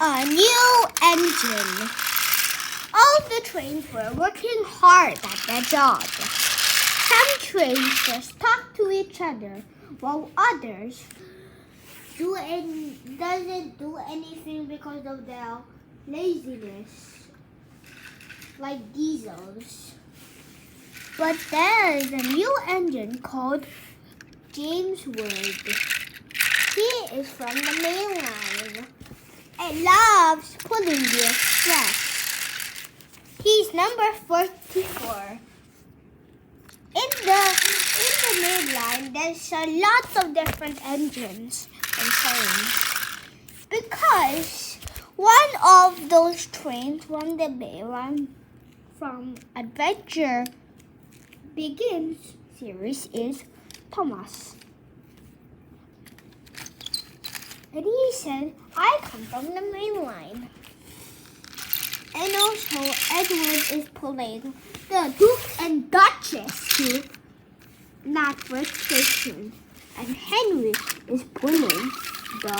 a new engine. All the trains were working hard at their job. Some trains just talk to each other, while others doesn't do anything because of their laziness, like diesels. But there is a new engine called James Wood. He is from the mainline and loves pulling the express. He's number 44. In the mainline, there's lots of different engines and trains. Because one of those trains from the mainline from Adventure Begins series is Thomas. And he said, I come from the mainline. And also, Edward is pulling the Duke and Duchess to Knapford Station. And Henry is pulling the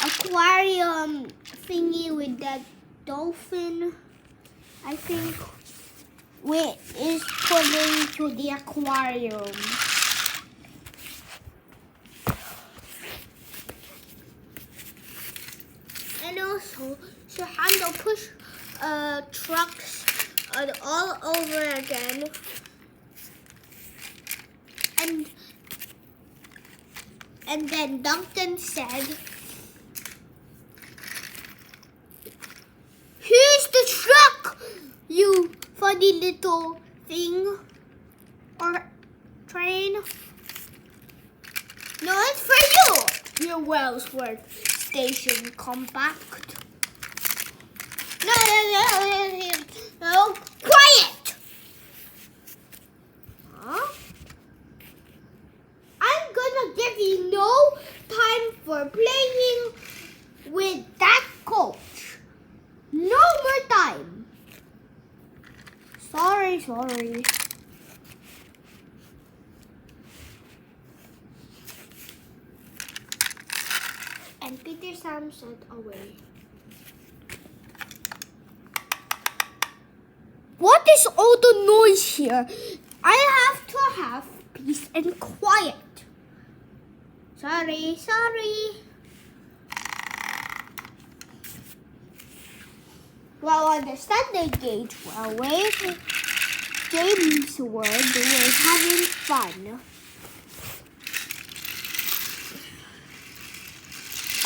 aquarium thingy with the dolphin, I think, which is pulling to the aquarium. And also, Sir Handel push trucks all over again. And then Duncan said, here's the truck, you funny little thing or train. No, it's for you, your Wellsworth Station compact. No, quiet! Huh? I'm gonna give you no time for playing with that coach. No more time. Sorry. And Peter Sam said away. What is all the noise here? I have to have peace and quiet. Sorry. Well, on the Sunday Gauge Railway, James Wood was having fun.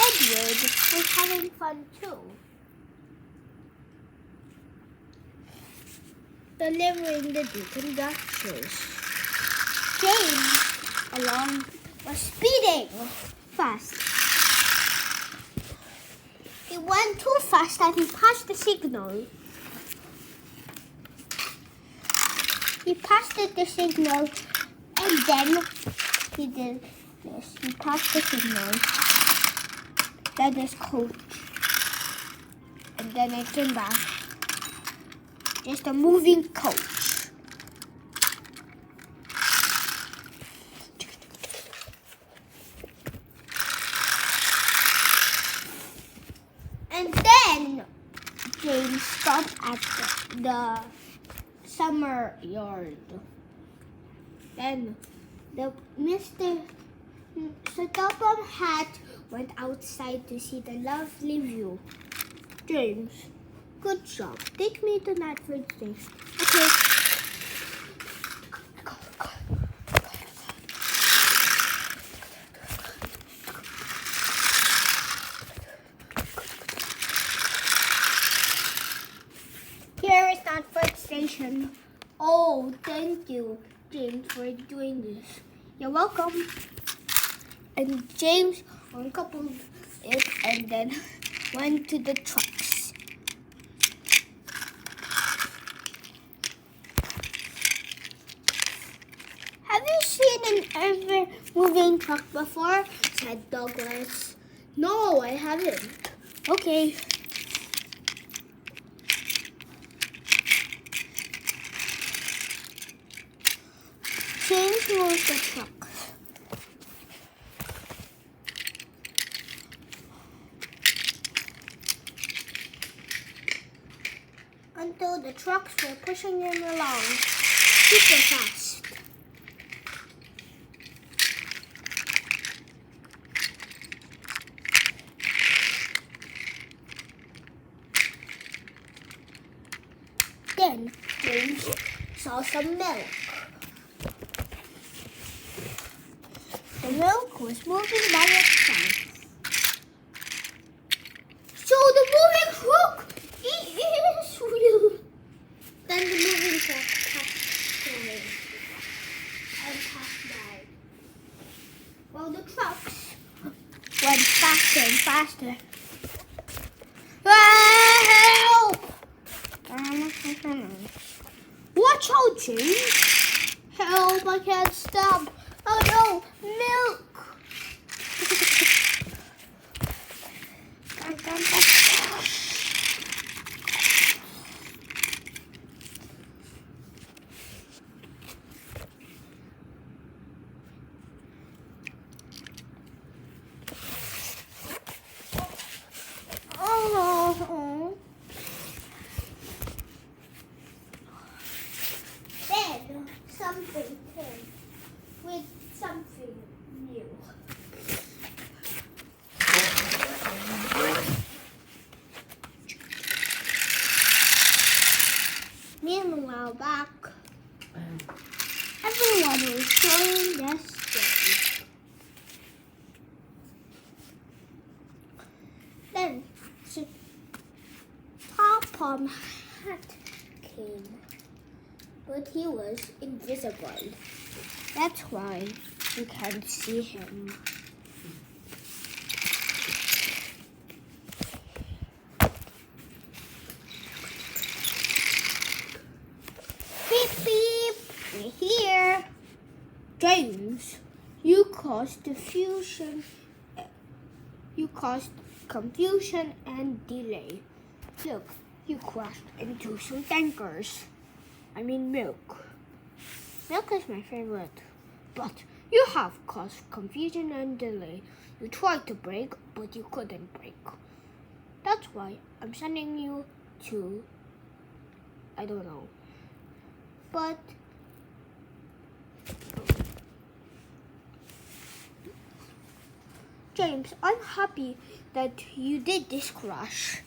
Edward was having fun too. Delivering the Duke and Duchess. James was speeding fast. He went too fast and he passed the signal. He passed the signal and then he did this. He passed the signal. Then this coach. And then it came back. Just a moving coach. And then James stopped at the summer yard. Then the Mr. Sir Topham Hatt went outside to see the lovely view. James, good job. Take me to Knapford Station. Okay. Here is Knapford Station. Oh, thank you, James, for doing this. You're welcome. And James uncoupled it and then went to the trucks. Have you seen an ever-moving truck before? Said Douglas. No, I haven't. Okay. James moves the truck. until the trucks were pushing him along super fast. Then James saw some milk. The milk was moving by itself. So the moving truck is real. Then the moving truck kept going and passed by. While the trucks went faster and faster. Help! Watch out, James! Help, I can't stop. Oh no, milk! Oh. Then something came with something new. Meanwhile, back, everyone was showing their strength. Then, Tom Hat came, but he was invisible. That's why you can't see him. Beep beep, we're here. James, you caused confusion and delay. Look, you crashed into some tankers. I mean milk. Milk is my favorite. But you have caused confusion and delay. You tried to brake, but you couldn't brake. That's why I'm sending you to, I don't know. But James, I'm happy that you did this crash.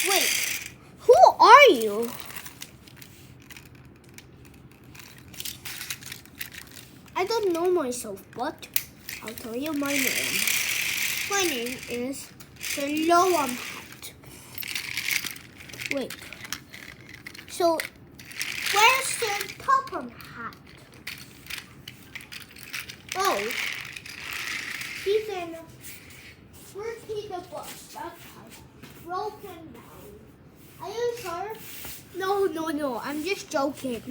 Wait, who are you? I don't know myself, but I'll tell you my name. My name is Siloam Hat. Wait, so where's the Topham Hat? Oh, he's in Repeat the Bus. That's how broken down. Are you sure? No, I'm just joking.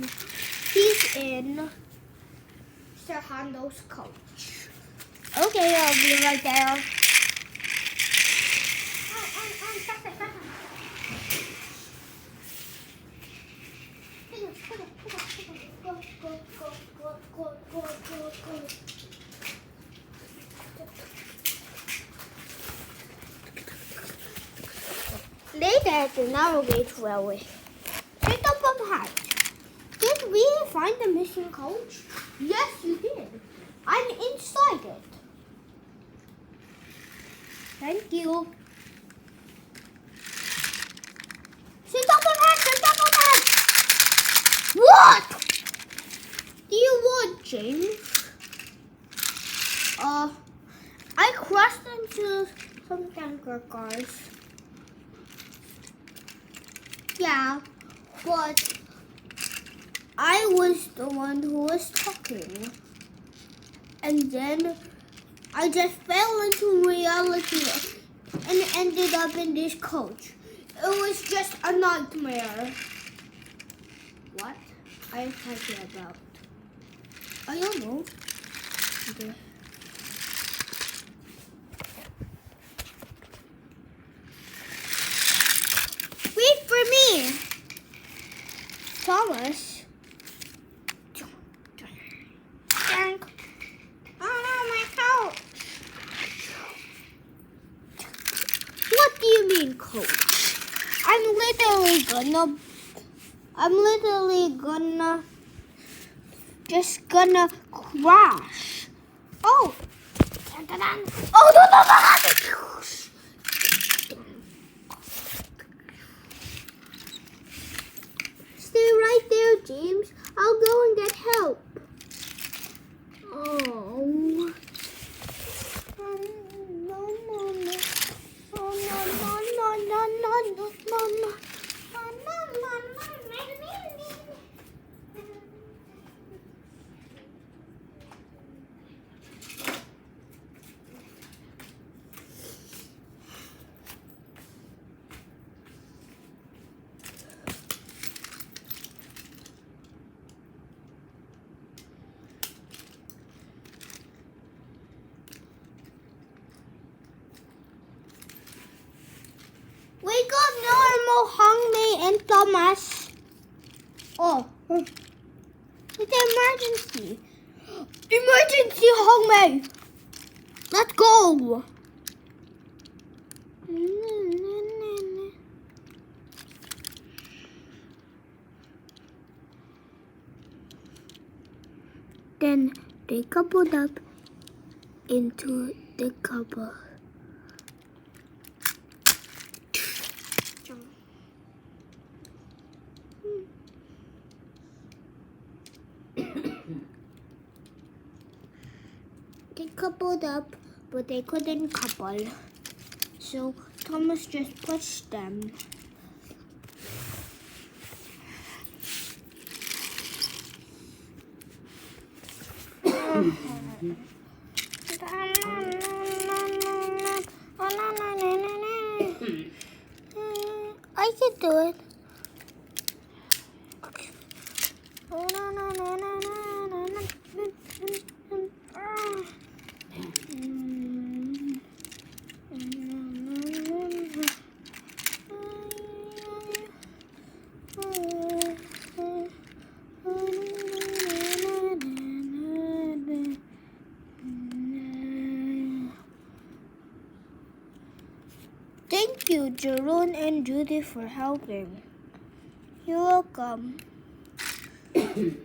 He's in Sir Hondo's coach. Okay, I'll be right there. Go. Later at the Narrowgate Railway, picked up a hat. Did we find the missing coach? Yes, you did. I'm inside it. Thank you. Sit up on hat! What do you want, James? I crashed into some tanker cars. Yeah, but I was the one who was talking. And then I just fell into reality and ended up in this coach. It was just a nightmare. What are you talking about? I don't know. Okay. Wait for me, Thomas. Oh no, my coach. What do you mean, coach? I'm literally gonna I'm literally just gonna crash. Oh! Dun-dun-dun. Oh, no, no, no, no. Stay right there, James. I'll go and get help. Oh. No, no, no. Oh, no, no, no, no, no, no, no, no. Wake up, Normal, Hongmei, and Thomas. Oh, it's an emergency. Emergency, Hongmei. Let's go. Then they coupled up into the couple. They coupled up, but they couldn't couple. So Thomas just pushed them. I can do it. Thank you, Jerome and Judy, for helping. You're welcome. And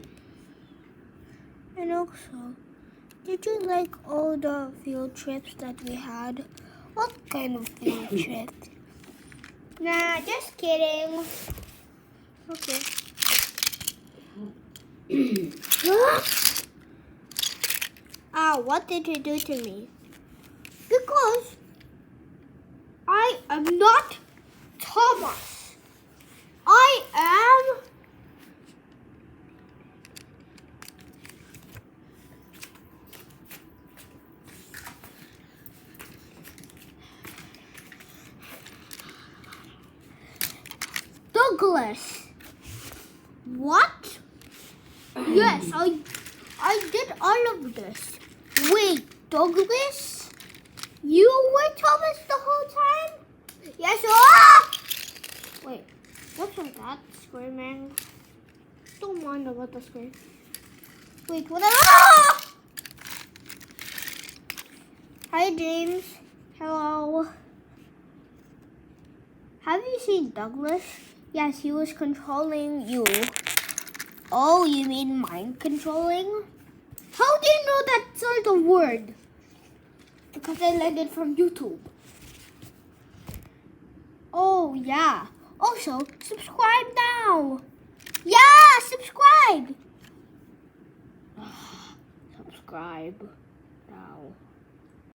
also, did you like all the field trips that we had? What kind of field trip? Nah, just kidding. Okay. What did you do to me? Because I am not Thomas. I am Douglas. What? Yes, I did all of this. Wait, Douglas? You were Thomas the whole time? Yes. Wait, what's with that screaming? Don't mind about the scream. Wait, what? Hi, James. Hello. Have you seen Douglas? Yes, he was controlling you. Oh, you mean mind controlling? How do you know that's not a word? Because I learned it from YouTube. Oh, yeah. Also, subscribe now. Yeah, subscribe. Subscribe now.